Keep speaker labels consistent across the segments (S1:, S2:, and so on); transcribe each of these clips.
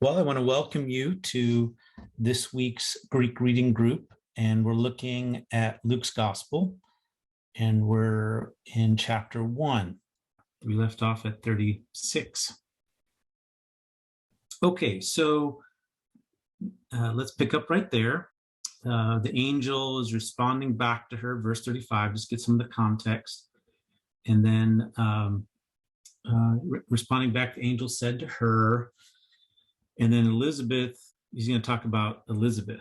S1: Well, I want to welcome you to this week's Greek reading group, and we're looking at Luke's Gospel, and we're in chapter 1. We left off at 36. Okay, so let's pick up right there. The angel is responding back to her, verse 35, just get some of the context. And then responding back, the angel said to her, and then Elizabeth, he's going to talk about Elizabeth.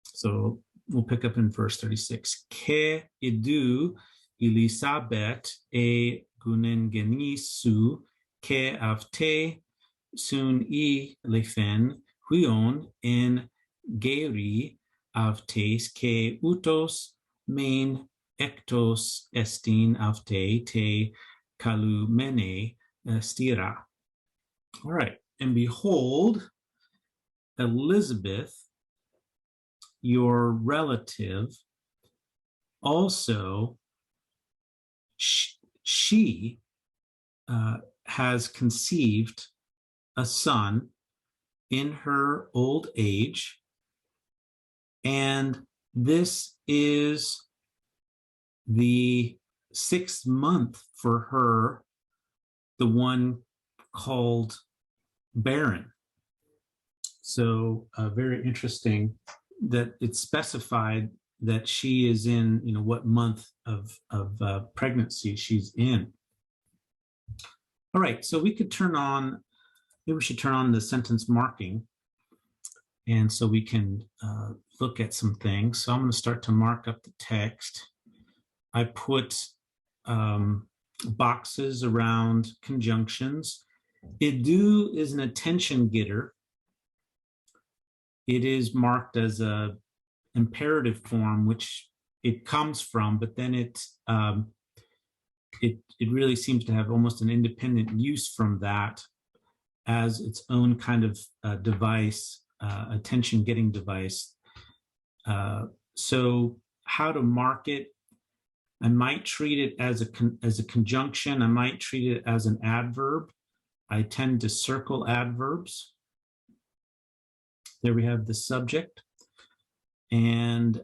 S1: So we'll pick up in verse 36. Ke idu Elisabeth e gunengenisu ke avte sun I lefen huion en geri avtes ke utos main ektos estin avte te kalumene stira. All right. And behold, Elizabeth, your relative, also she has conceived a son in her old age, and this is the 6th month for her, the one called barren. So very interesting that it's specified that she is in, what month of pregnancy she's in. All right, so we could maybe we should turn on the sentence marking, and so we can look at some things. So I'm going to start to mark up the text. I put boxes around conjunctions. Idu is an attention getter. It is marked as a imperative form, which it comes from, but then it really seems to have almost an independent use from that as its own kind of device, attention-getting device. So how to mark it? I might treat it as a conjunction. I might treat it as an adverb. I tend to circle adverbs. There we have the subject, and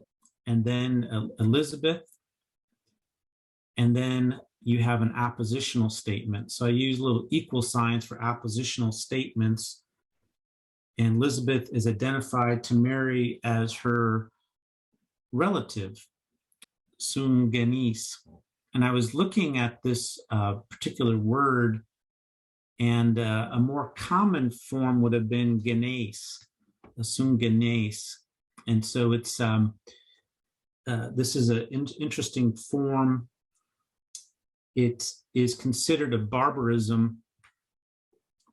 S1: then Elizabeth, and then you have an appositional statement. So I use little equal signs for appositional statements, and Elizabeth is identified to Mary as her relative, sungenis. And I was looking at this particular word, and a more common form would have been genes, sungenes. And so it's this is an interesting form. It is considered a barbarism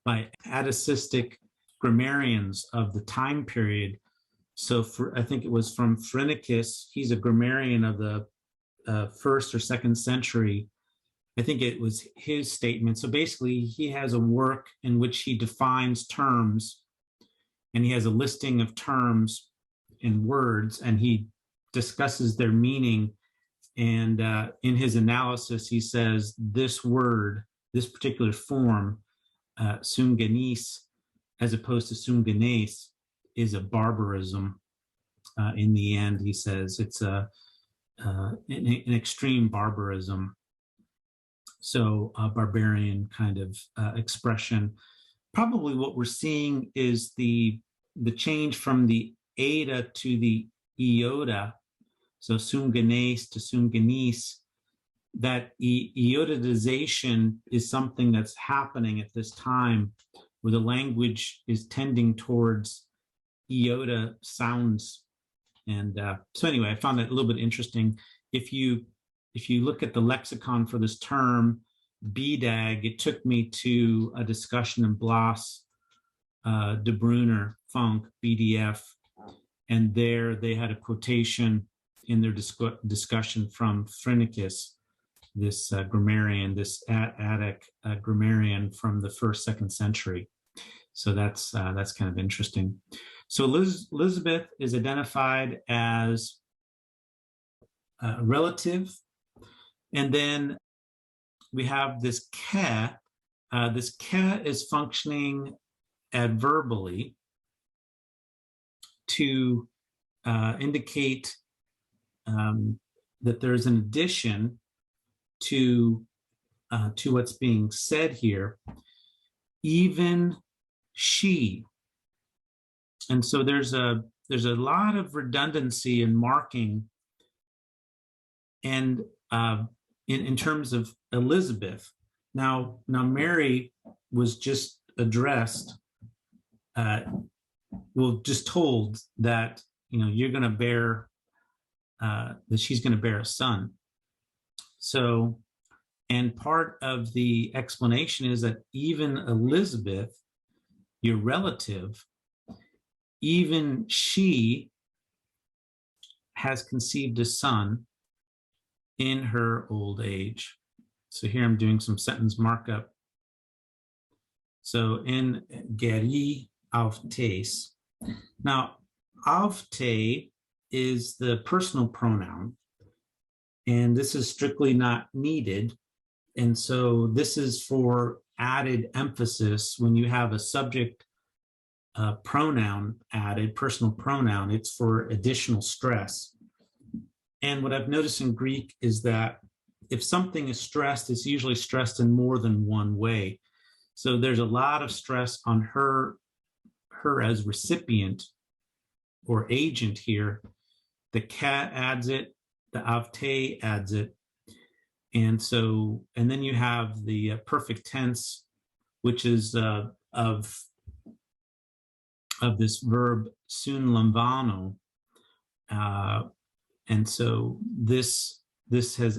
S1: by Atticistic grammarians of the time period. So I think it was from Phrynichus. He's a grammarian of the 1st or 2nd century. I think it was his statement. So basically, he has a work in which he defines terms, and he has a listing of terms in words, and he discusses their meaning. And in his analysis, he says this word, this particular form, sungenis, as opposed to sungenes, is a barbarism. In the end, he says it's an extreme barbarism. So a barbarian kind of expression. Probably what we're seeing is the change from the eta to the iota, so sungenes to sungenis. That iotization is something that's happening at this time, where the language is tending towards iota sounds. And so anyway, I found that a little bit interesting. If you look at the lexicon for this term, BDAG, it took me to a discussion in Blas, De Bruyne, Funk, BDF, and there they had a quotation in their discussion from Phrynichus, this grammarian, this Attic grammarian from the 1st, 2nd century. So that's kind of interesting. So Elizabeth is identified as a relative, and then we have this ke. This ke is functioning adverbally to indicate that there's an addition to what's being said here. Even she. And so there's a lot of redundancy in marking, and in terms of Elizabeth. Now Mary was just addressed, just told that, you're going to bear, that she's going to bear a son. So, and part of the explanation is that even Elizabeth, your relative, even she has conceived a son in her old age. So here I'm doing some sentence markup. So in geri avtes. Now, avte is the personal pronoun, and this is strictly not needed. And so this is for added emphasis when you have a subject pronoun added, personal pronoun, it's for additional stress. And what I've noticed in Greek is that if something is stressed, it's usually stressed in more than one way. So there's a lot of stress on her as recipient or agent here. The cat adds it, the avte adds it. And so, and then you have the perfect tense, which is of this verb sun lambano. And so this adds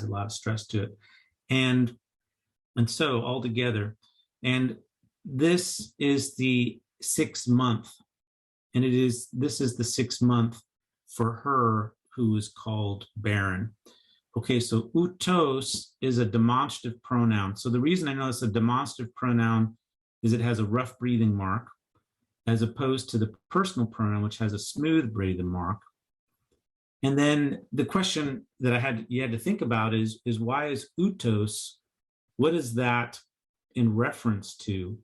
S1: a lot of stress to it. And so altogether, and this is the 6th month, and this is the 6th month for her who is called barren. Okay, so utos is a demonstrative pronoun. So the reason I know it's a demonstrative pronoun is it has a rough breathing mark, as opposed to the personal pronoun, which has a smooth breathing mark. And then the question that you had to think about is why is utos, what is that in reference to?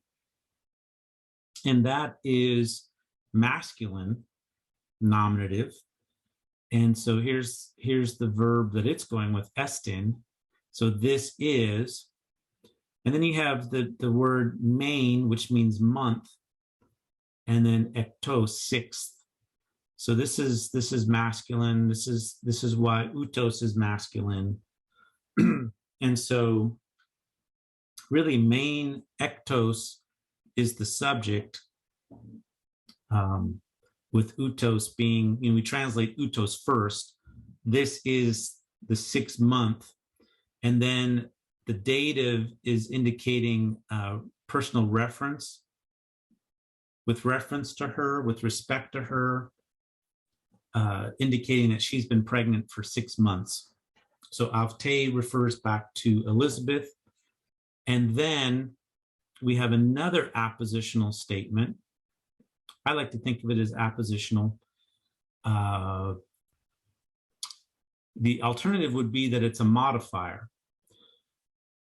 S1: And that is masculine nominative. And so here's the verb that it's going with, estin. So this is, and then you have the word main, which means month, and then ektos, 6th. So this is masculine. This is why utos is masculine. And so really main, ektos is the subject, with utos being, we translate utos first. This is the 6th month. And then the dative is indicating personal reference, with reference to her, with respect to her, indicating that she's been pregnant for 6 months. So avte refers back to Elizabeth. And then we have another appositional statement. I like to think of it as appositional. The alternative would be that it's a modifier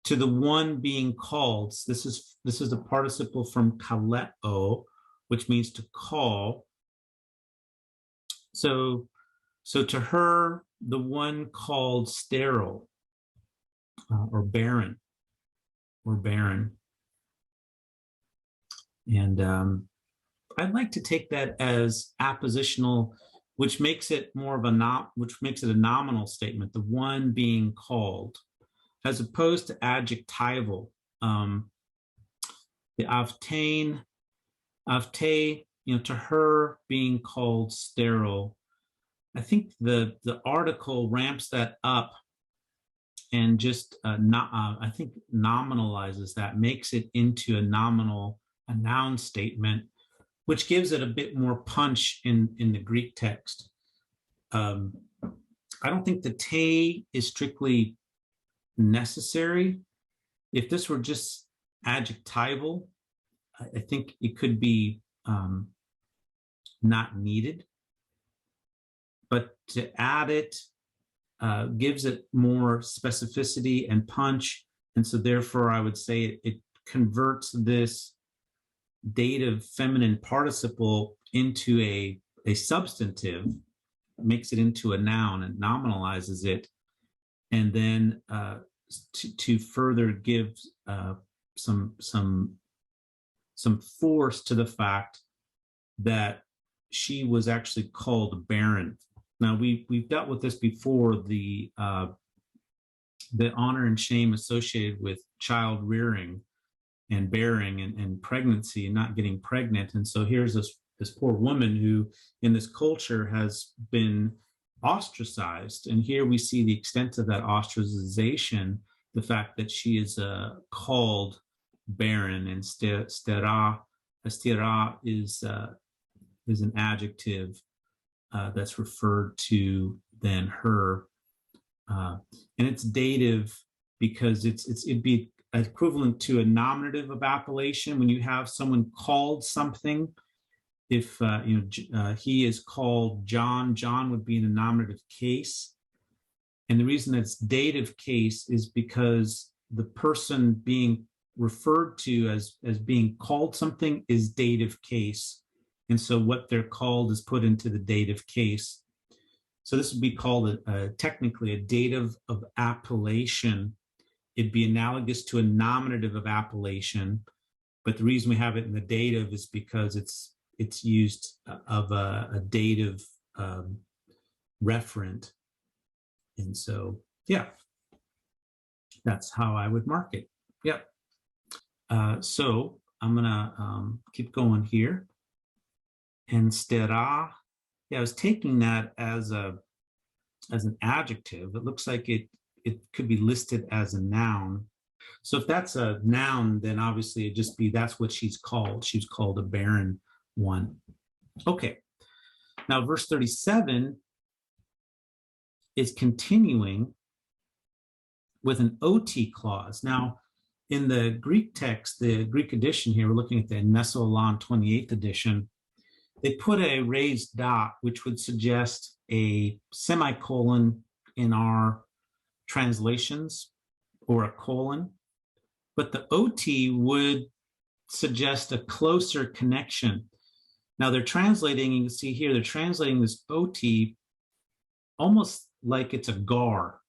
S1: to the one being called. This is a participle from kaleo, which means to call. So to her, the one called sterile, or barren, and I'd like to take that as appositional, which makes it more of a nominal statement, the one being called, as opposed to adjectival. The avte, to her being called sterile. I think the article ramps that up and just I think nominalizes that, makes it into a noun statement, which gives it a bit more punch in the Greek text. I don't think the te is strictly necessary. If this were just adjectival, I think it could be not needed. But to add it gives it more specificity and punch. And so therefore, I would say it converts this dative feminine participle into a substantive, makes it into a noun and nominalizes it, and then to further give some force to the fact that she was actually called barren. Now we've dealt with this before, the honor and shame associated with child rearing and bearing and pregnancy and not getting pregnant. And so here's this poor woman who in this culture has been ostracized. And here we see the extent of that ostracization, the fact that she is called barren, and stera is an adjective that's referred to then her. And it's dative because it'd be equivalent to a nominative of appellation when you have someone called something. If he is called John, John would be in a nominative case. And the reason it's dative case is because the person being referred to as being called something is dative case. And so what they're called is put into the dative case. So this would be called technically a dative of appellation. It'd be analogous to a nominative of appellation, but the reason we have it in the dative is because it's used of a dative referent. And so, yeah, that's how I would mark it. Yep. So I'm gonna keep going here. And stera, yeah, I was taking that as an adjective. It looks like it could be listed as a noun. So if that's a noun, then obviously it'd just be that's what she's called. She's called a barren one. Okay. Now verse 37 is continuing with an OT clause. Now in the Greek text, the Greek edition here, we're looking at the Meso-Elan 28th edition, they put a raised dot, which would suggest a semicolon in our translations, or a colon. But the OT would suggest a closer connection. Now they're translating, you can see here, they're translating this OT almost like it's a gar.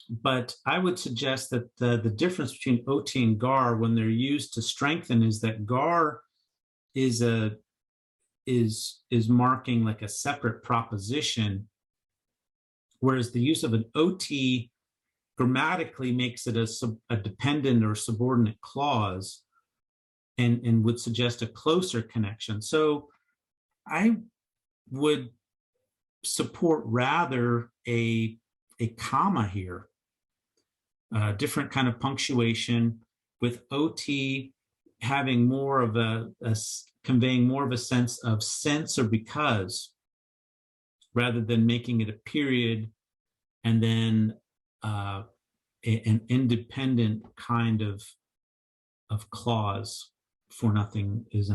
S1: But I would suggest that the difference between OT and gar when they're used to strengthen is that gar is marking like a separate proposition, whereas the use of an OT grammatically makes it a dependent or subordinate clause and would suggest a closer connection. So I would support rather a comma here, different kind of punctuation, with OT having more of conveying more of a sense of since or because, rather than making it a period and then an independent kind of clause, for nothing is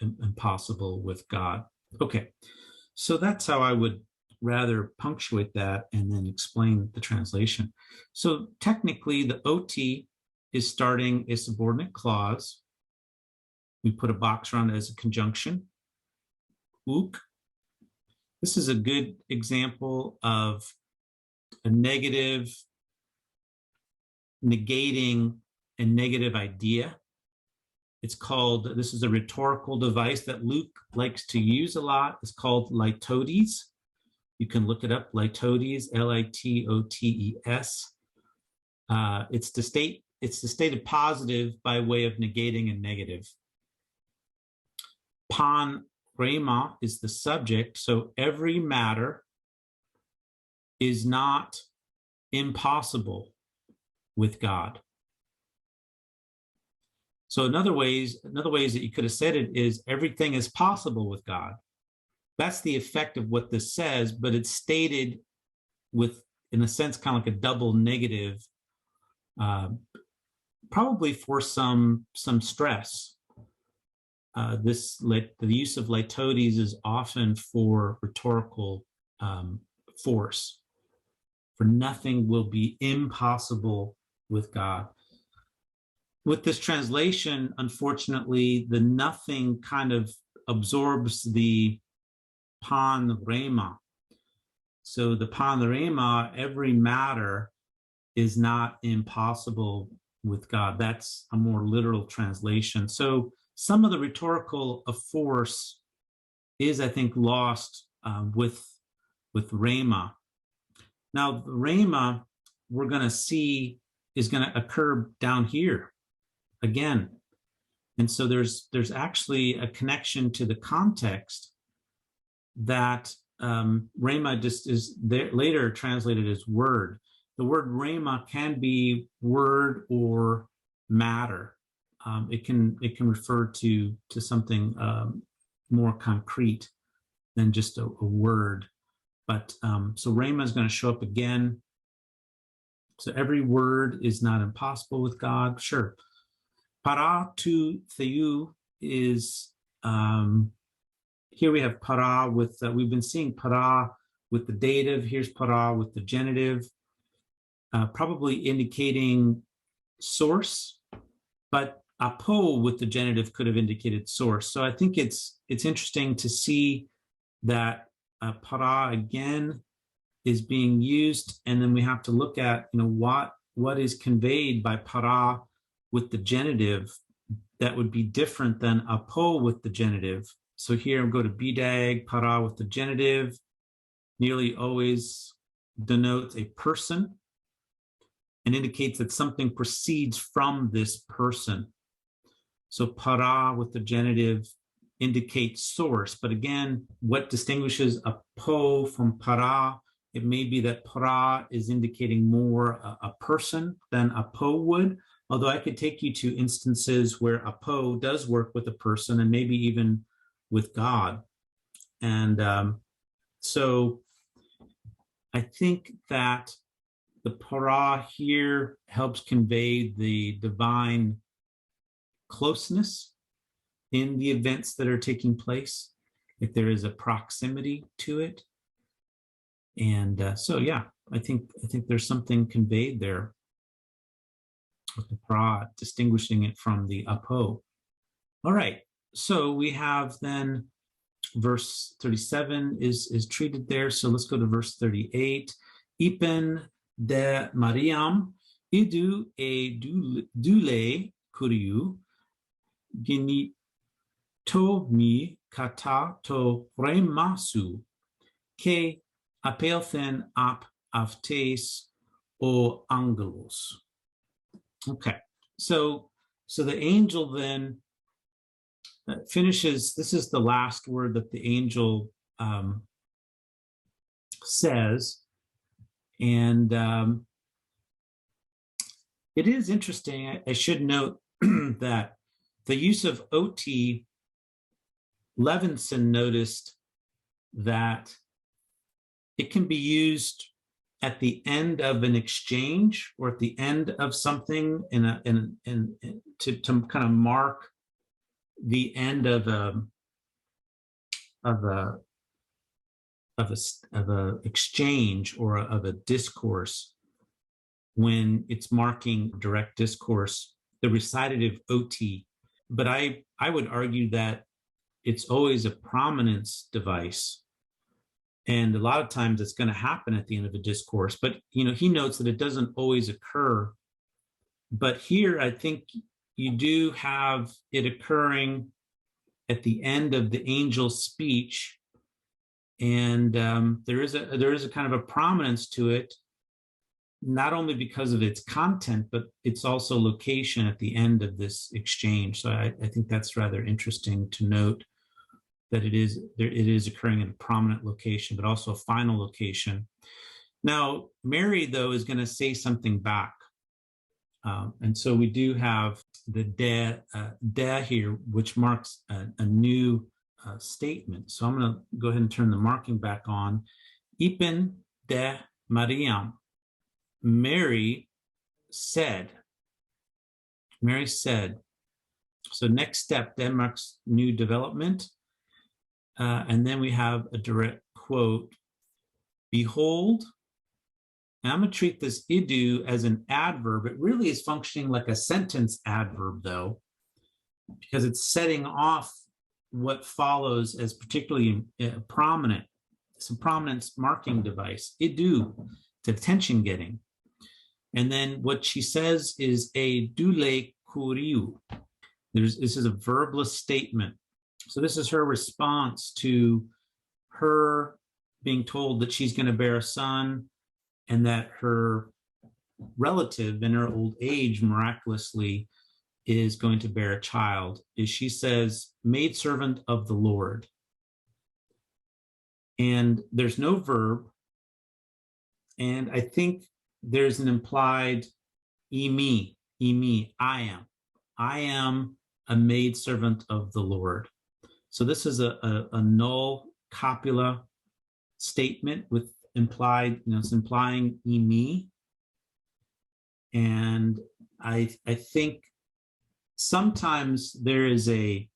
S1: impossible with God. Okay, so that's how I would rather punctuate that and then explain the translation. So technically the OT is starting a subordinate clause. We put a box around it as a conjunction, uk. This is a good example of a negative negating a negative idea. It's called, this is a rhetorical device that Luke likes to use a lot. It's called litotes. You can look it up, litotes, L-I-T-O-T-E-S. It's to state a positive by way of negating a negative. Pan rhema is the subject, so every matter is not impossible with God. So another ways that you could have said it is everything is possible with God. That's the effect of what this says, but it's stated with, in a sense, kind of like a double negative, probably for some stress. The use of litotes is often for rhetorical force. For nothing will be impossible with God. with this translation, unfortunately, the nothing kind of absorbs the pan rema. So the pan rema, every matter is not impossible with God. That's a more literal translation. So some of the rhetorical force is, I think, lost with rema. Now, the rema we're going to see is going to occur down here again. And so there's actually a connection to the context that rema just is there, later translated as word. The word rema can be word or matter. It can refer to something more concrete than just a word. But so rema is going to show up again. So every word is not impossible with God. Sure. Para tu theou is, here we have para with, we've been seeing para with the dative. Here's para with the genitive, probably indicating source, but apo with the genitive could have indicated source. So I think it's interesting to see that para again is being used, and then we have to look at, what is conveyed by para with the genitive that would be different than apo with the genitive. So here I'm going to bidag, para with the genitive, nearly always denotes a person and indicates that something proceeds from this person. So para with the genitive indicates source, but again, what distinguishes apo from para? It may be that para is indicating more a person than apo would, although I could take you to instances where apo does work with a person and maybe even with God. And so I think that the para here helps convey the divine closeness in the events that are taking place, if there is a proximity to it. And so, yeah, I think there's something conveyed there with the para, distinguishing it from the apo. All right, so we have then verse 37 is treated there. So let's go to verse 38. Ipen de Mariam, idu e dule kuriu, ginito mi kata to remasu, ke apelthen ap aftes o angelos. Okay, so the angel then finishes. This is the last word that the angel says, and it is interesting. I should note that the use of ot, Levinson noticed that it can be used at the end of an exchange or at the end of something to kind of mark the end of a exchange or of a discourse. When it's marking direct discourse, the recitative ot. But I would argue that it's always a prominence device. And a lot of times it's going to happen at the end of a discourse, but he notes that it doesn't always occur. But here, I think you do have it occurring at the end of the angel's speech, and there is a kind of a prominence to it, not only because of its content, but it's also location at the end of this exchange. So I think that's rather interesting to note, that it is occurring in a prominent location, but also a final location. Now, Mary, though, is going to say something back. And so we do have the de here, which marks a new statement. So I'm going to go ahead and turn the marking back on. Ipen de Mariam. Mary said. Mary said. So next step, de marks new development. And then we have a direct quote. Behold, And I'm going to treat this idu as an adverb. It really is functioning like a sentence adverb, though, because it's setting off what follows as particularly prominent. It's a prominence marking device. Idu, to attention getting. And then what she says is a dule kuriu. This is a verbless statement. So this is her response to her being told that she's going to bear a son and that her relative in her old age miraculously is going to bear a child, is she says, maidservant of the Lord. And there's no verb. And I think there's an implied emi, I am a maidservant of the Lord. So this is a null copula statement with implied, it's implying emi. And I think sometimes there is a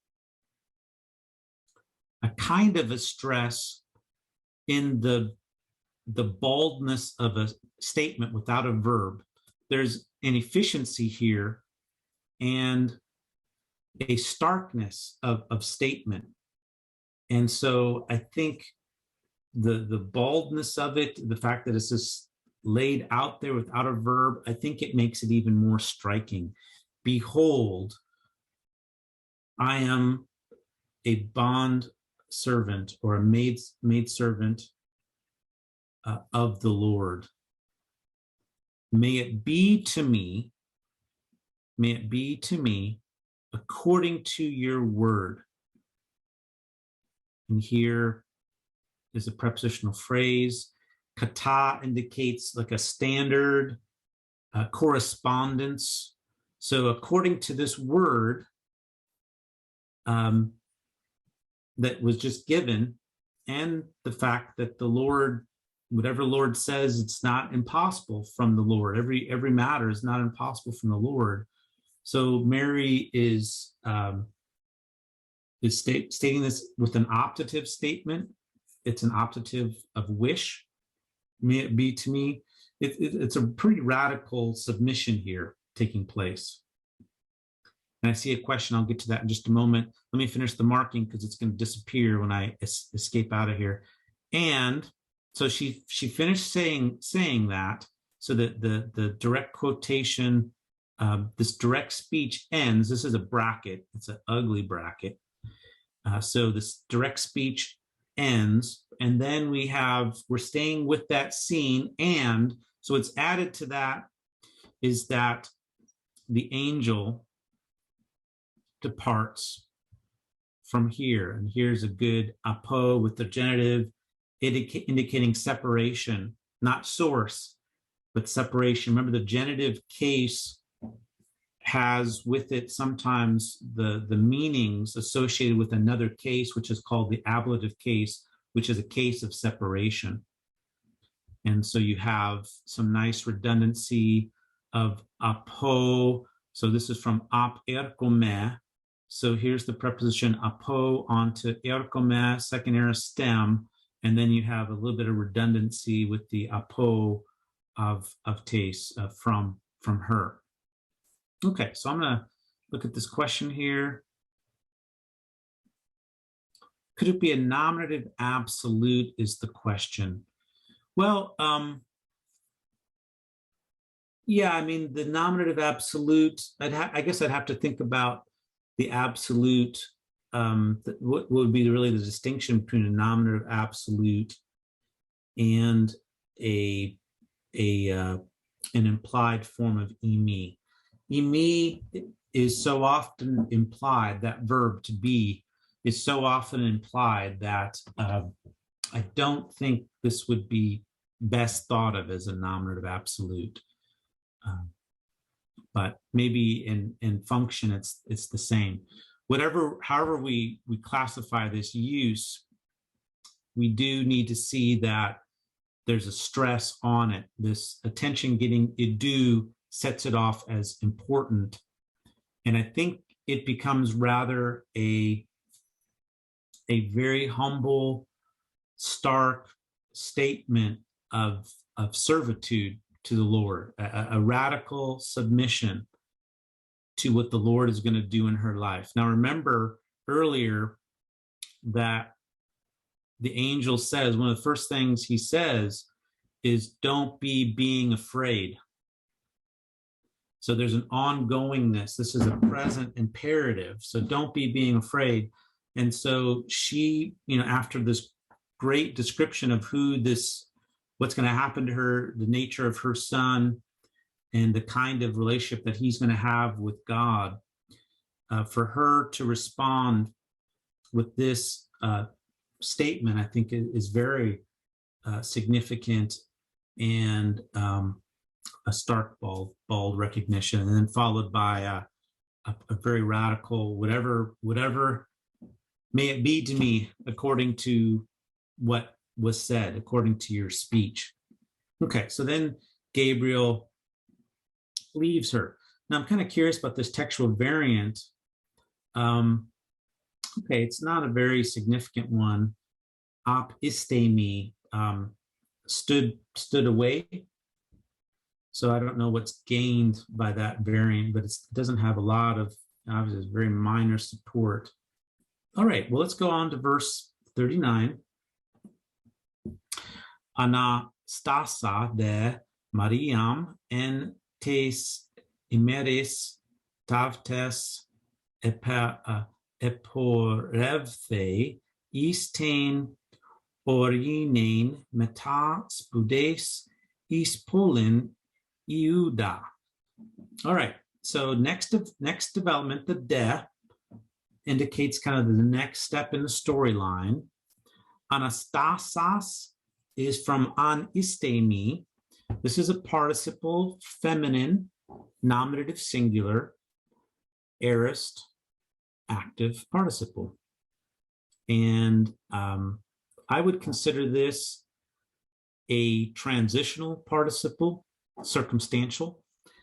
S1: kind of a stress in the baldness of a statement without a verb. There's an efficiency here and a starkness of statement. And so I think the baldness of it, the fact that it's just laid out there without a verb, I think it makes it even more striking. Behold, I am a bond servant or a maid servant of the Lord. May it be to me according to your word. And here is a prepositional phrase. Kata indicates like a standard correspondence. So according to this word that was just given, and the fact that the Lord, whatever Lord says, it's not impossible from the Lord. Every matter is not impossible from the Lord. So Mary is stating this with an optative statement. It's an optative of wish. May it be to me. It's a pretty radical submission here taking place. And I see a question. I'll get to that in just a moment. Let me finish the marking because it's going to disappear when I escape out of here. And so she finished saying that, so that the direct quotation, this direct speech ends. This is a bracket. It's an ugly bracket. So this direct speech ends, and then we're staying with that scene, and so what's added to that is that the angel departs from here, and here's a good apo with the genitive indicating separation, not source, but separation. Remember, the genitive case has with it sometimes the meanings associated with another case, which is called the ablative case, which is a case of separation. And so you have some nice redundancy of apo. So this is from ap erkome. So here's the preposition apo onto erkome, second aorist stem, and then you have a little bit of redundancy with the apo of tes, from her. Okay, so I'm going to look at this question here. Could it be a nominative absolute is the question. Well, yeah, I mean, the nominative absolute, I guess I'd have to think about the absolute, what would be really the distinction between a nominative absolute and an implied form of emi. Emi is so often implied, that verb to be is so often implied that I don't think this would be best thought of as a nominative absolute. But maybe in function, it's the same. However we classify this use, we do need to see that there's a stress on it. This attention getting idu sets it off as important. And I think it becomes rather a very humble, stark statement of of servitude to the Lord, a radical submission to what the Lord is going to do in her life. Now, remember earlier that the angel says, one of the first things he says is, don't be being afraid. So there's an ongoingness. This is a present imperative. So don't be being afraid. And so she, after this great description of what's going to happen to her, the nature of her son, and the kind of relationship that he's going to have with God, for her to respond with this statement, I think is very significant and a stark, bald recognition, and then followed by a very radical, whatever may it be to me, according to what was said, according to your speech. Okay, so then Gabriel leaves her. Now I'm kind of curious about this textual variant. Okay, it's not a very significant one. Apistemi, stood away. So I don't know what's gained by that variant, but it doesn't have a lot of, obviously, very minor support. All right, well, let's go on to verse 39. Anastasa de Mariam en tes imeris tavtes eporevthe istain orinen meta spudes ispolin iuda. All right, so next development, the de indicates kind of the next step in the storyline. Anastasas is from anistemi. This is a participle, feminine, nominative singular, aorist, active participle. And I would consider this a transitional participle, circumstantial.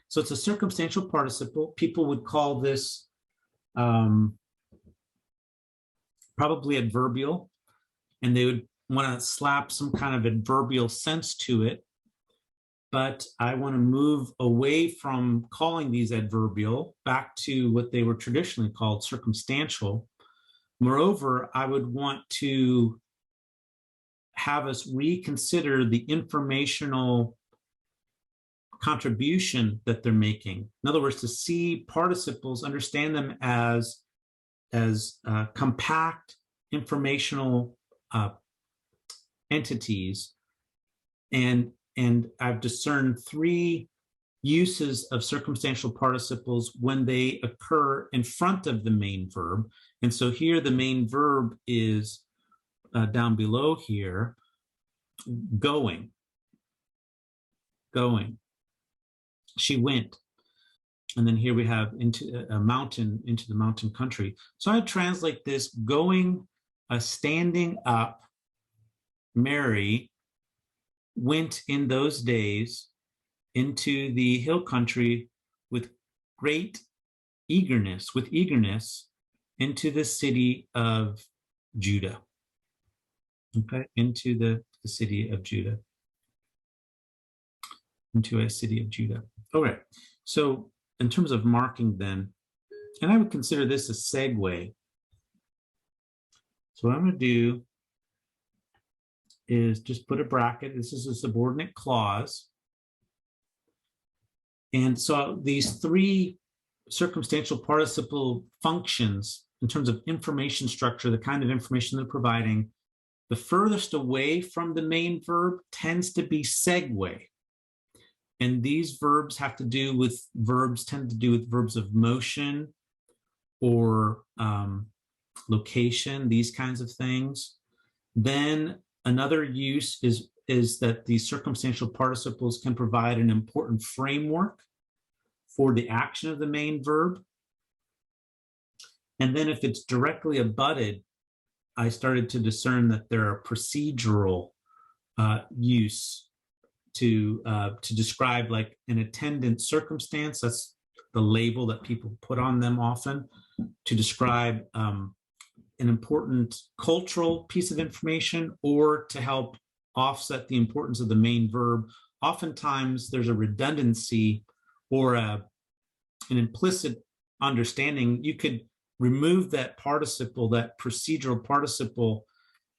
S1: So it's a circumstantial participle. People would call this probably adverbial, and they would want to slap some kind of adverbial sense to it. But I want to move away from calling these adverbial back to what they were traditionally called circumstantial. Moreover, I would want to have us reconsider the informational contribution that they're making. In other words, to see participles, understand them as compact informational entities. And I've discerned three uses of circumstantial participles when they occur in front of the main verb. And so here the main verb is down below here, going. She went. And then here we have into the mountain country. So I translate this: going, standing up, Mary went in those days into the hill country with great eagerness, into the city of Judah. Okay, into the city of Judah. Into a city of Judah. Okay, so in terms of marking then, and I would consider this a segue. So what I'm going to do is just put a bracket. This is a subordinate clause. And so these three circumstantial participle functions in terms of information structure, the kind of information they're providing, the furthest away from the main verb tends to be segue. And these verbs tend to do with verbs of motion or location, these kinds of things. Then another use is that these circumstantial participles can provide an important framework for the action of the main verb. And then if it's directly abutted, I started to discern that there are procedural use to describe like an attendant circumstance. That's the label that people put on them often to describe an important cultural piece of information, or to help offset the importance of the main verb oftentimes there's a redundancy or an implicit understanding. You could remove that participle, that procedural participle,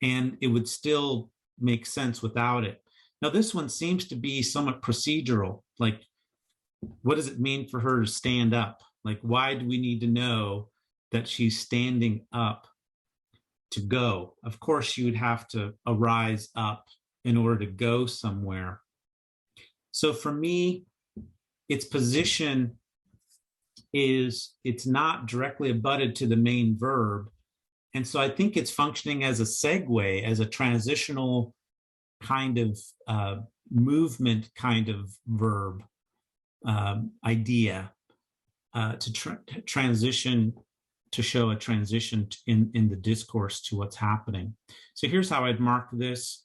S1: and it would still make sense without it. Now, this one seems to be somewhat procedural. Like, what does it mean for her to stand up? Like, why do we need to know that she's standing up to go? Of course, she would have to arise up in order to go somewhere. So for me, its position is it's not directly abutted to the main verb. And so I think it's functioning as a segue, as a transitional kind of movement kind of verb idea to transition, to show a transition in the discourse to what's happening. So here's how I'd mark this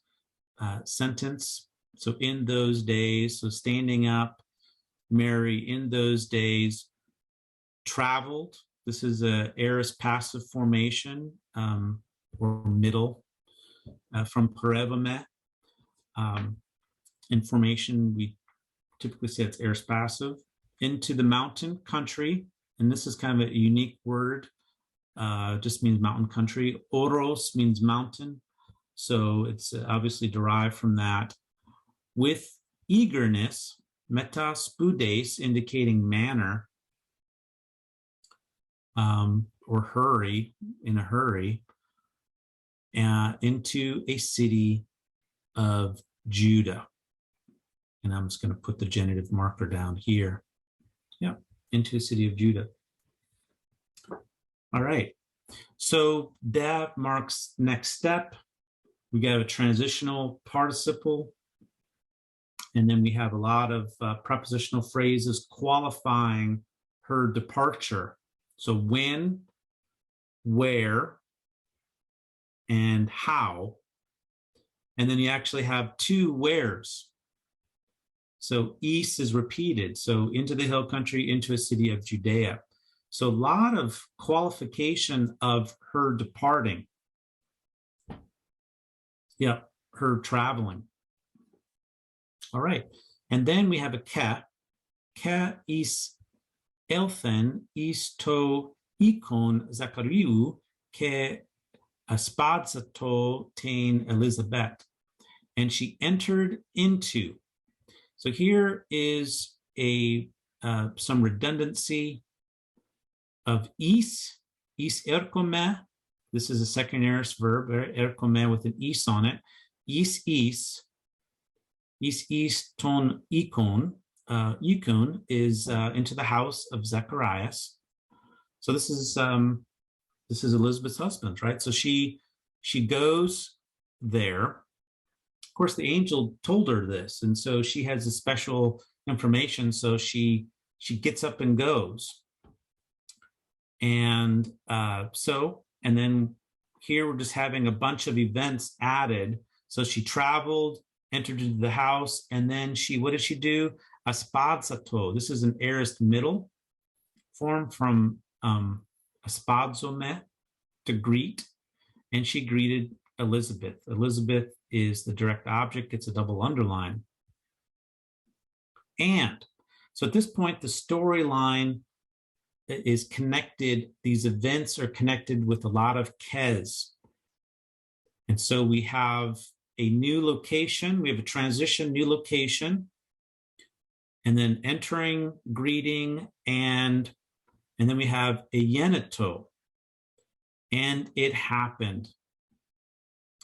S1: sentence. So in those days, so standing up, Mary in those days traveled. This is a aorist passive formation or middle from parevome. In formation, we typically say it's aorist passive. Into the mountain country, and this is kind of a unique word, just means mountain country. Oros means mountain, so it's obviously derived from that. With eagerness, metaspudes, indicating manner, or hurry, in a hurry, into a city of Judah. And I'm just going to put the genitive marker down here. Yeah, into a city of Judah. All right. So that marks next step. We got a transitional participle. And then we have a lot of prepositional phrases qualifying her departure. So when, where, and how. And then you actually have two wheres. So east is repeated. So into the hill country, into a city of Judea. So a lot of qualification of her departing. Yeah, her traveling. All right. And then we have a ke. Ke is elfen is to ikon Zachariu ke aspasmos tain Elizabeth. And she entered into. So here is a some redundancy of is erkome. This is a second aorist verb, erkome with an is on it. Is ton ikon. Ikon is into the house of Zacharias. So this is Elizabeth's husband, right? So she goes there. Of course, the angel told her this, and so she has a special information. So she gets up and goes, and and then here we're just having a bunch of events added. So she traveled, entered into the house, and then what did she do? Aspazzato. This is an aorist middle form from aspazome, to greet, and she greeted Elizabeth. Elizabeth is the direct object. It's a double underline. And so at this point, the storyline is connected. These events are connected with a lot of kes. And so we have a new location. We have a transition, new location, and then entering, greeting, and then we have a yeneto. And it happened.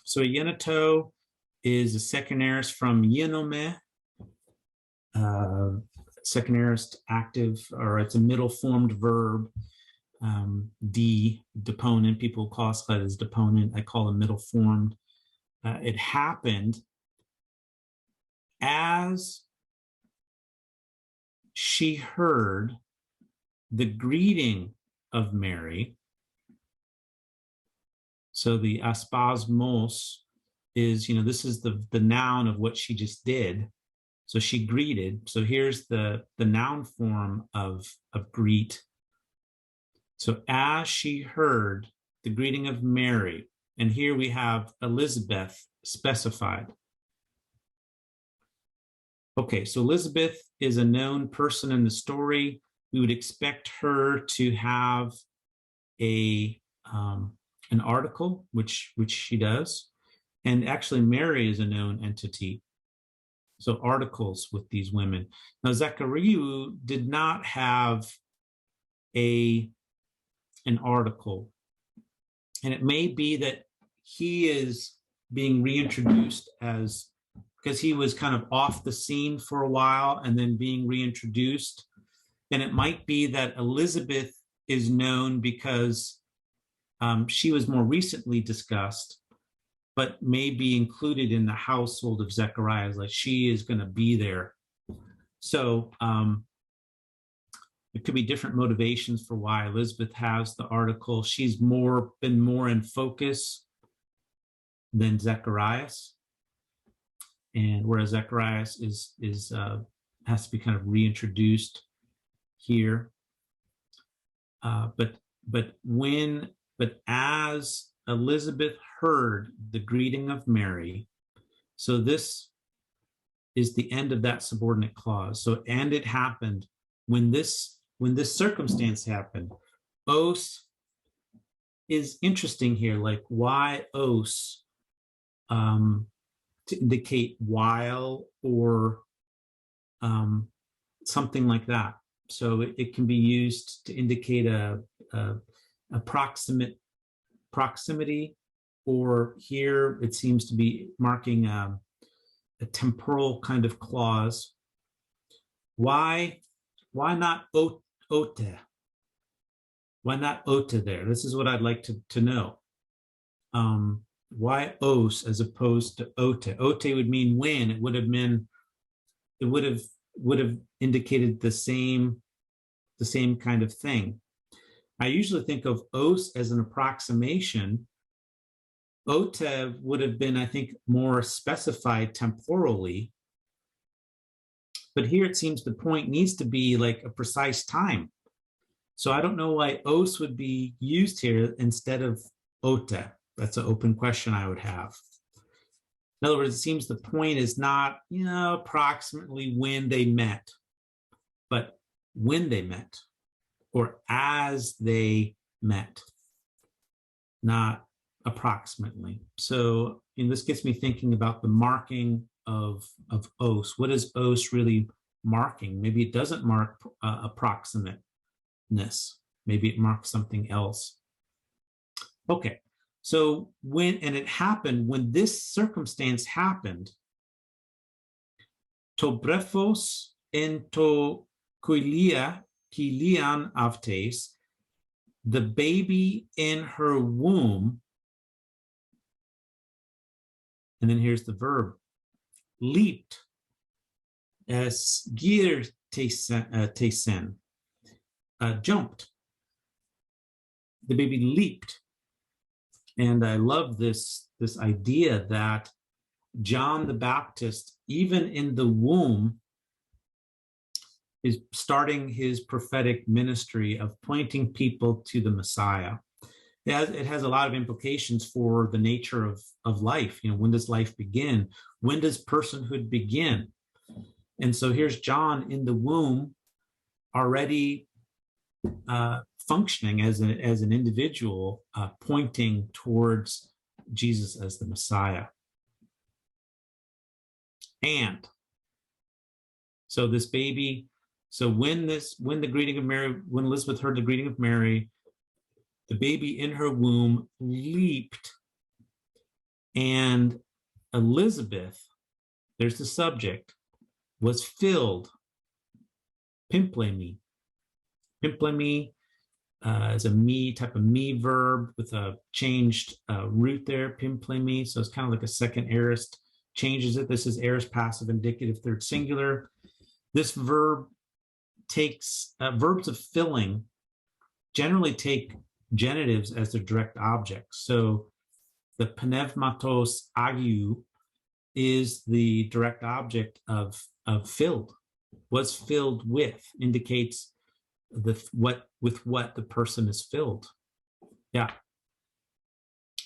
S1: So a yeneto is a second aorist from yenome, second aorist active, or it's a middle formed verb, deponent. People classify it as deponent. I call it middle formed. It happened as she heard the greeting of Mary. So the aspasmos is, this is the noun of what she just did. So she greeted. So here's the noun form of greet. So as she heard the greeting of Mary, and here we have Elizabeth specified. Okay, so Elizabeth is a known person in the story. We would expect her to have a an article, which she does. And actually, Mary is a known entity. So articles with these women. Now, Zechariah did not have an article. And it may be that he is being reintroduced as, because he was kind of off the scene for a while and then being reintroduced. And it might be that Elizabeth is known because she was more recently discussed, but may be included in the household of Zechariah, like she is going to be there. So it could be different motivations for why Elizabeth has the article. She's been more in focus than Zechariah, and whereas Zechariah has to be kind of reintroduced here. But as Elizabeth heard the greeting of Mary, so this is the end of that subordinate clause. So, and it happened when this circumstance happened. Os is interesting here, like why os to indicate while or something like that. So it can be used to indicate a proximity, or here it seems to be marking a temporal kind of clause. Why not ote? Why not ote there? This is what I'd like to know. Why os as opposed to ote? Ote would mean when. It would have indicated the same kind of thing. I usually think of os as an approximation. Ote would have been, I think, more specified temporally. But here it seems the point needs to be like a precise time. So I don't know why os would be used here instead of ote. That's an open question I would have. In other words, it seems the point is not, approximately when they met, but when they met or as they met, not approximately. So this gets me thinking about the marking of os. What is os really marking? Maybe it doesn't mark approximateness. Maybe it marks something else. Okay, so when this circumstance happened, to brephos en to kilian avtes, the baby in her womb, and then here's the verb, leaped, as gir tesen, jumped. The baby leaped. And I love this idea that John the Baptist, even in the womb, is starting his prophetic ministry of pointing people to the Messiah. It has a lot of implications for the nature of life. When does life begin? When does personhood begin? And so here's John in the womb, already functioning as an individual, pointing towards Jesus as the Messiah. And so this baby, when Elizabeth heard the greeting of Mary, the baby in her womb leaped, and Elizabeth, there's the subject, was filled. Pimplemi. Pimplemi is a me type of me verb with a changed root there, pimplemi. So it's kind of like a second aorist changes it. This is aorist passive indicative third singular. This verb takes verbs of filling generally take genitives as their direct objects. So the pneumatos agiu is the direct object of filled. Was filled with indicates what the person is filled. Yeah.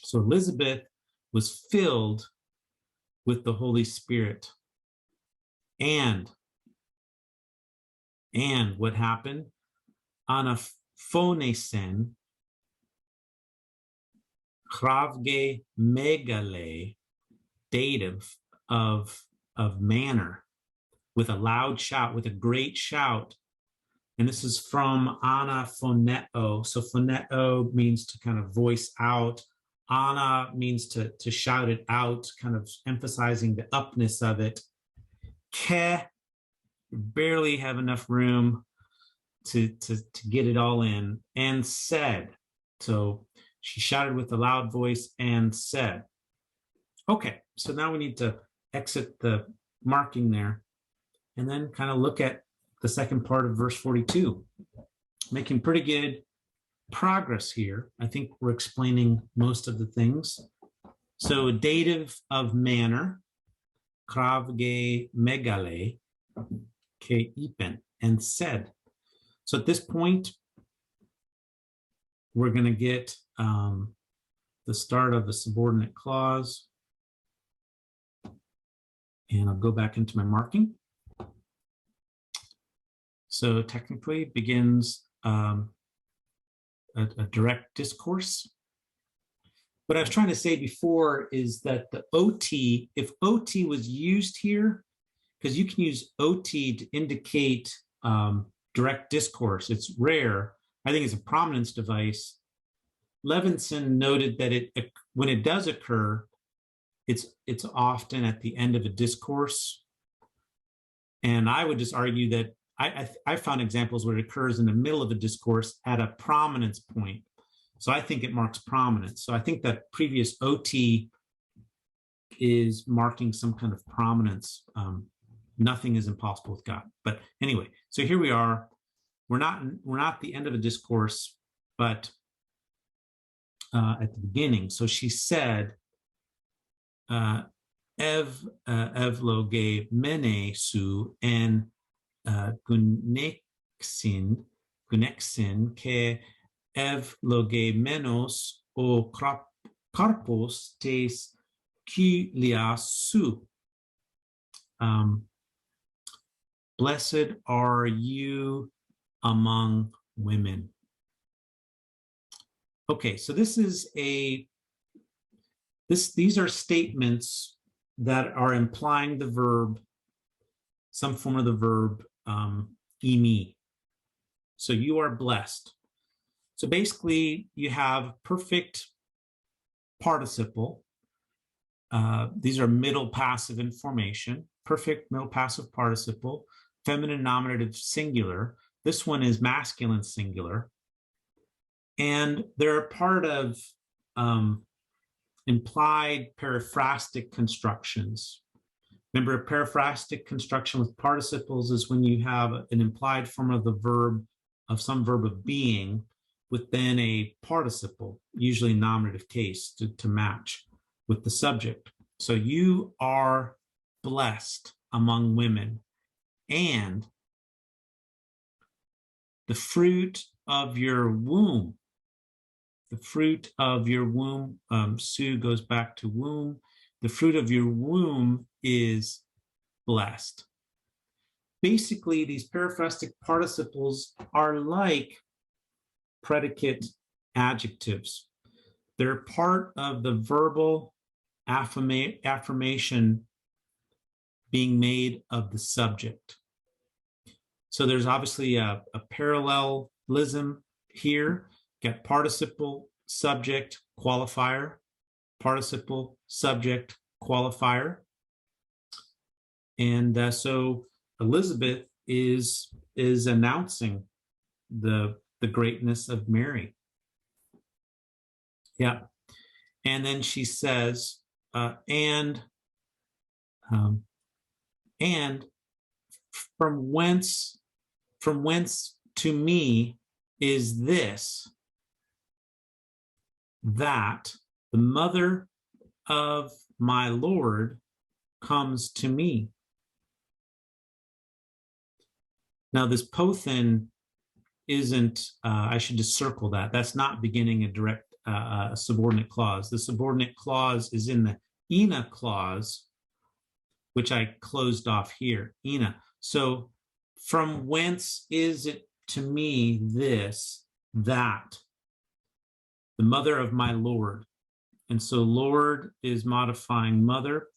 S1: So Elizabeth was filled with the Holy Spirit. And what happened? Anaphonesen, kravge megale, dative of manner, with a loud shout, with a great shout. And this is from anaphoneo. So phoneo means to kind of voice out. Ana means to shout it out, kind of emphasizing the upness of it. Ke, barely have enough room to get it all in. And said. So she shouted with a loud voice and said. Okay, so now we need to exit the marking there and then kind of look at the second part of verse 42. Making pretty good progress here. I think we're explaining most of the things. So dative of manner, kravge megale, ke ipen, and said. So at this point, we're going to get the start of a subordinate clause. And I'll go back into my marking. So technically begins a direct discourse. What I was trying to say before is that the OT, if OT was used here, because you can use OT to indicate direct discourse, it's rare. I think it's a prominence device. Levinson noted that when it does occur, it's often at the end of a discourse. And I would just argue that I found examples where it occurs in the middle of a discourse at a prominence point. So I think it marks prominence. So I think that previous OT is marking some kind of prominence. Nothing is impossible with God. But anyway, so here we are. We're not at the end of a discourse, but at the beginning. So she said, evloge mene su en gunexin ke evloge menos o karpos tes kylia su. Blessed are you among women. Okay, so these are statements that are implying the verb, some form of the verb, imi. So you are blessed. So basically, you have perfect participle. These are middle passive in formation. Perfect middle passive participle, feminine nominative singular. This one is masculine singular. And they're a part of implied periphrastic constructions. Remember, a periphrastic construction with participles is when you have an implied form of the verb, of some verb of being, with then a participle, usually nominative case, to match with the subject. So you are blessed among women, and the fruit of your womb, the fruit of your womb, Sue goes back to womb, the fruit of your womb is blessed. Basically, these periphrastic participles are like predicate adjectives. They're part of the verbal affirmation being made of the subject. So there's obviously a parallelism here. Get participle, subject, qualifier, participle, subject, qualifier. And so Elizabeth is announcing the greatness of Mary. Yeah. And then she says, and from whence to me is this, that the mother of my Lord comes to me. Now this pothen isn't, I should just circle that. That's not beginning a direct subordinate clause. The subordinate clause is in the ina clause, which I closed off here, Ina. So from whence is it to me this, that, the mother of my Lord? And so Lord is modifying mother.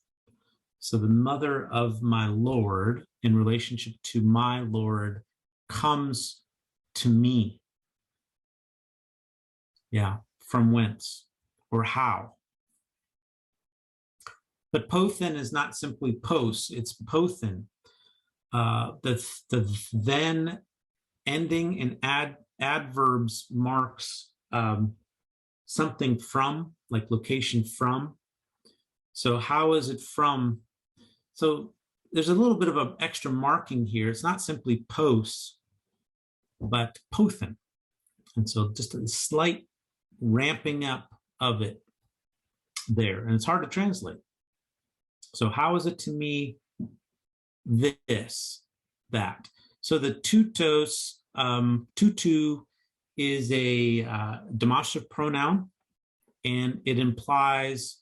S1: So the mother of my Lord in relationship to my Lord comes to me. Yeah, from whence or how. But pothen is not simply pos, it's pothen. The then ending in adverbs marks something from, like location from. So how is it from? So there's a little bit of an extra marking here. It's not simply pos, but pothen. And so just a slight ramping up of it there. And it's hard to translate. So how is it to me this, that? So the tutos, tutu is a demonstrative pronoun, and it implies,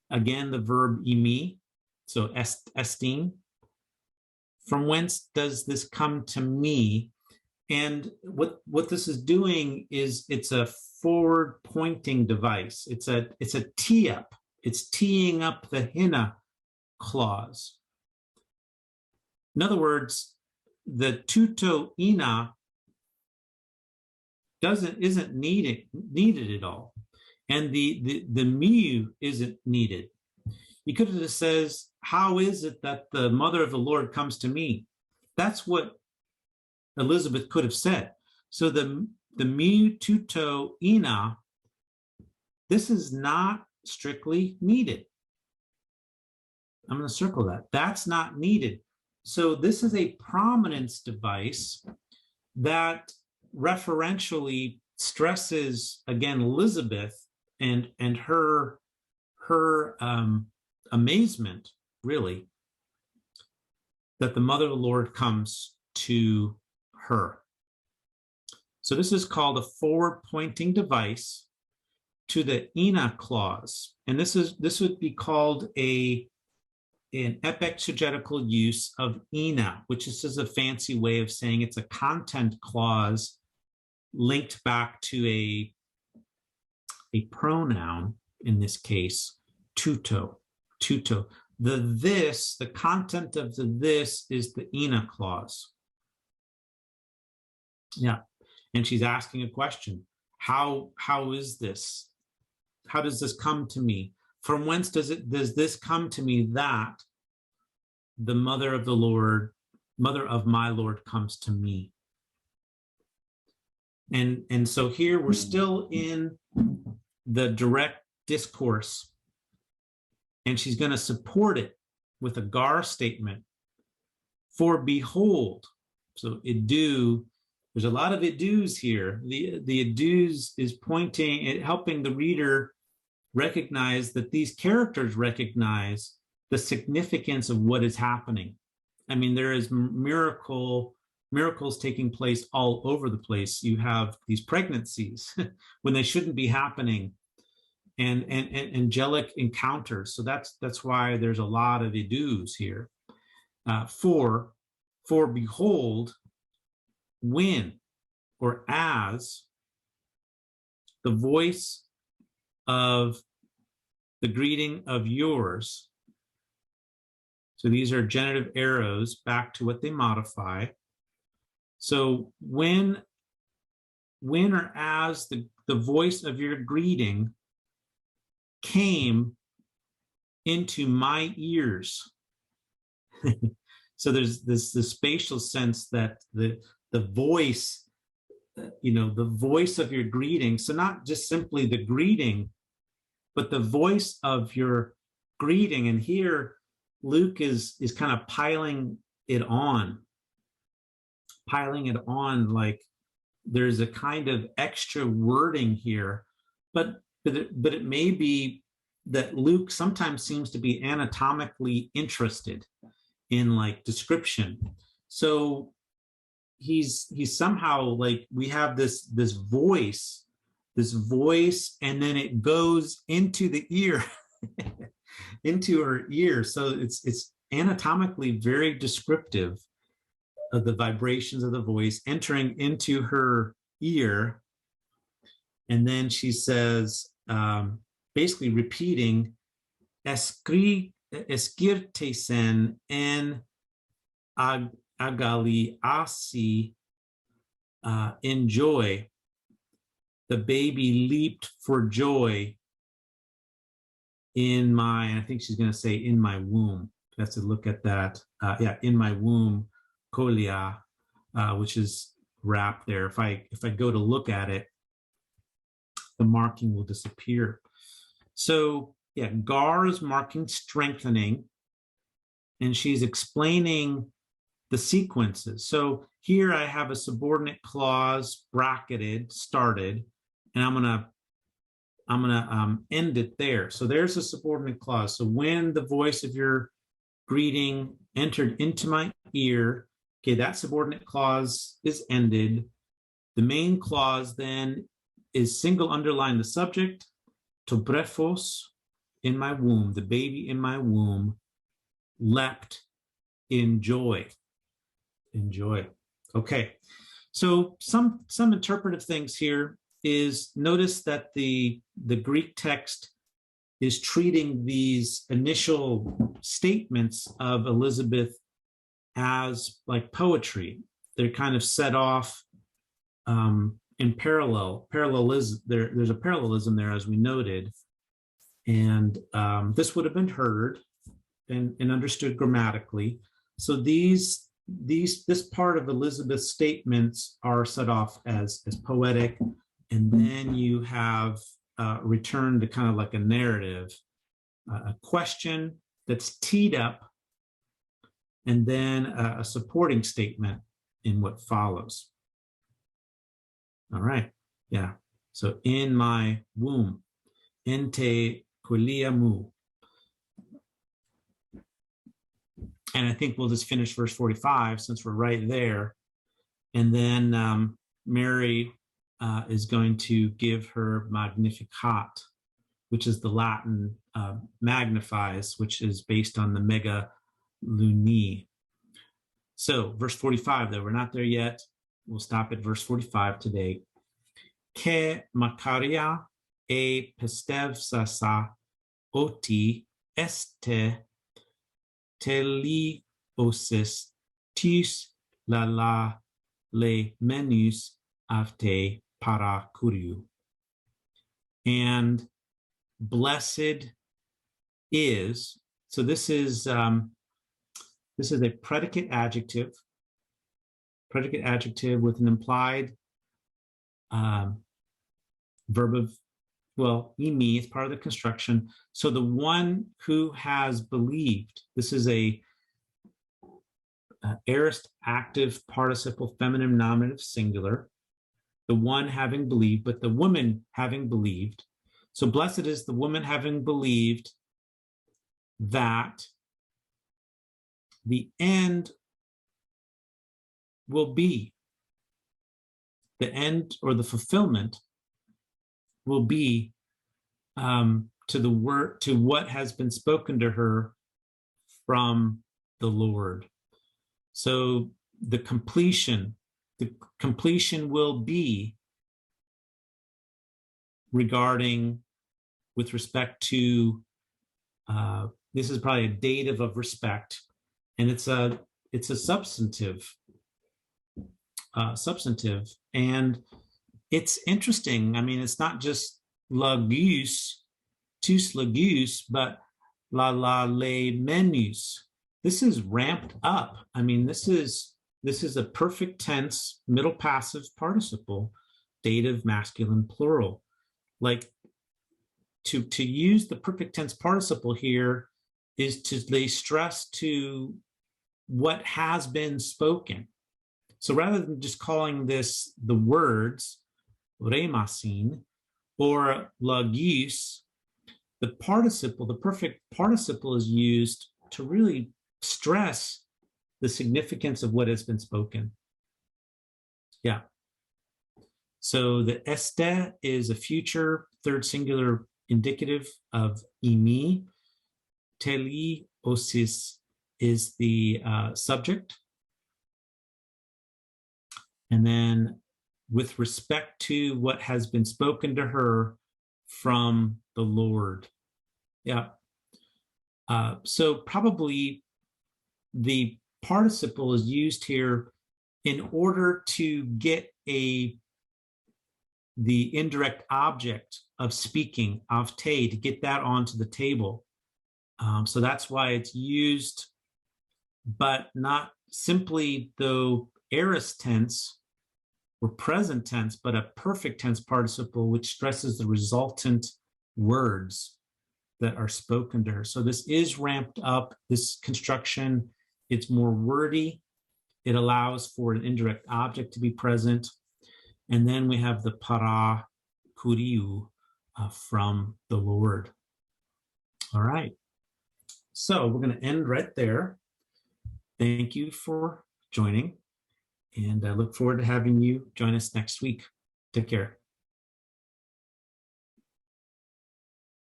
S1: again, the verb imi, so esteem. From whence does this come to me? And what this is doing is it's a forward pointing device. It's a tee up. It's teeing up the hina clause. In other words, the tuto ina isn't needed at all, and the miu isn't needed. You could have just says, how is it that the mother of the Lord comes to me? That's what Elizabeth could have said. So the miu tuto ina, this is not strictly needed. I'm going to circle that. That's not needed. So this is a prominence device that referentially stresses, again, Elizabeth and her amazement, really, that the mother of the Lord comes to her. So this is called a forward-pointing device to the ina clause, and this would be called an epexegetical use of ina, which is just a fancy way of saying it's a content clause linked back to a pronoun, in this case, tuto. The content of the this is the ina clause. Yeah, and she's asking a question. How is this? How does this come to me? From whence does this come to me, that the mother of the Lord, mother of my Lord, comes to me? And so here we're still in the direct discourse, and she's going to support it with a gar statement. For behold, so idu, there's a lot of idus here. The idus is pointing at helping the reader recognize that these characters recognize the significance of what is happening. I mean, there is miracles taking place all over the place. You have these pregnancies when they shouldn't be happening, and angelic encounters. So that's why there's a lot of idus here. For behold, when or as the voice of the greeting of yours. So these are genitive arrows back to what they modify. So when or as the voice of your greeting came into my ears. So there's this spatial sense that the voice, the voice of your greeting. So not just simply the greeting, but the voice of your greeting. And here Luke is kind of piling it on, like there's a kind of extra wording here, but it may be that Luke sometimes seems to be anatomically interested in like description. So he's somehow like, we have this voice, and then it goes into the ear. into her ear. So it's anatomically very descriptive of the vibrations of the voice entering into her ear. And then she says, basically repeating, esquirtesen en agali asi, in joy. The baby leaped for joy in my, I think she's going to say in my womb. That's to look at that. In my womb, kolia, which is wrapped there. If I go to look at it, the marking will disappear. So yeah, Gar is marking strengthening, and she's explaining the sequences. So here I have a subordinate clause bracketed, started, and I'm gonna end it there. So there's a subordinate clause. So when the voice of your greeting entered into my ear, okay, that subordinate clause is ended. The main clause then is single underline the subject, to brephos, in my womb, the baby in my womb leapt in joy. In joy. Okay, so some interpretive things here is, notice that the Greek text is treating these initial statements of Elizabeth as like poetry. They're kind of set off in parallel. There's a parallelism there, as we noted. And this would have been heard and understood grammatically. So this part of Elizabeth's statements are set off as poetic, and then you have returned to kind of like a narrative, a question that's teed up, and then a supporting statement in what follows. All right, yeah. So in my womb, ente kuliamu. And I think we'll just finish verse 45 since we're right there. And then Mary is going to give her Magnificat, which is the Latin magnifies, which is based on the mega luni. So verse 45, though, we're not there yet. We'll stop at verse 45 today. Ke makaria e pestevsasa oti este teliosis tis la le menus avte para kuriu. And blessed is, so this is a predicate adjective with an implied verb of, well, imi is part of the construction. So the one who has believed, this is a aorist active participle feminine nominative singular, the one having believed, but the woman having believed. So blessed is the woman having believed that the end will be, the end or the fulfillment will be to the word, to what has been spoken to her from the Lord. So the completion will be regarding, with respect to, this is probably a dative of respect, and it's a substantive, and it's interesting. I mean, it's not just lagus, tus lagus, but la le menus. This is ramped up. I mean, this is a perfect tense middle passive participle, dative masculine plural. Like to use the perfect tense participle here is to lay stress to what has been spoken. So rather than just calling this the words, remasin, or lagis, the participle, the perfect participle, is used to really stress the significance of what has been spoken. Yeah. So the este is a future third singular indicative of imi. teleosis is the subject. And then with respect to what has been spoken to her from the Lord. Yeah. So probably the participle is used here in order to get the indirect object of speaking, of te, to get that onto the table. So that's why it's used, but not simply the aorist tense or present tense, but a perfect tense participle, which stresses the resultant words that are spoken to her. So this is ramped up, this construction. It's more wordy. It allows for an indirect object to be present. And then we have the para kuriu from the Lord. All right. So we're going to end right there. Thank you for joining. And I look forward to having you join us next week. Take care.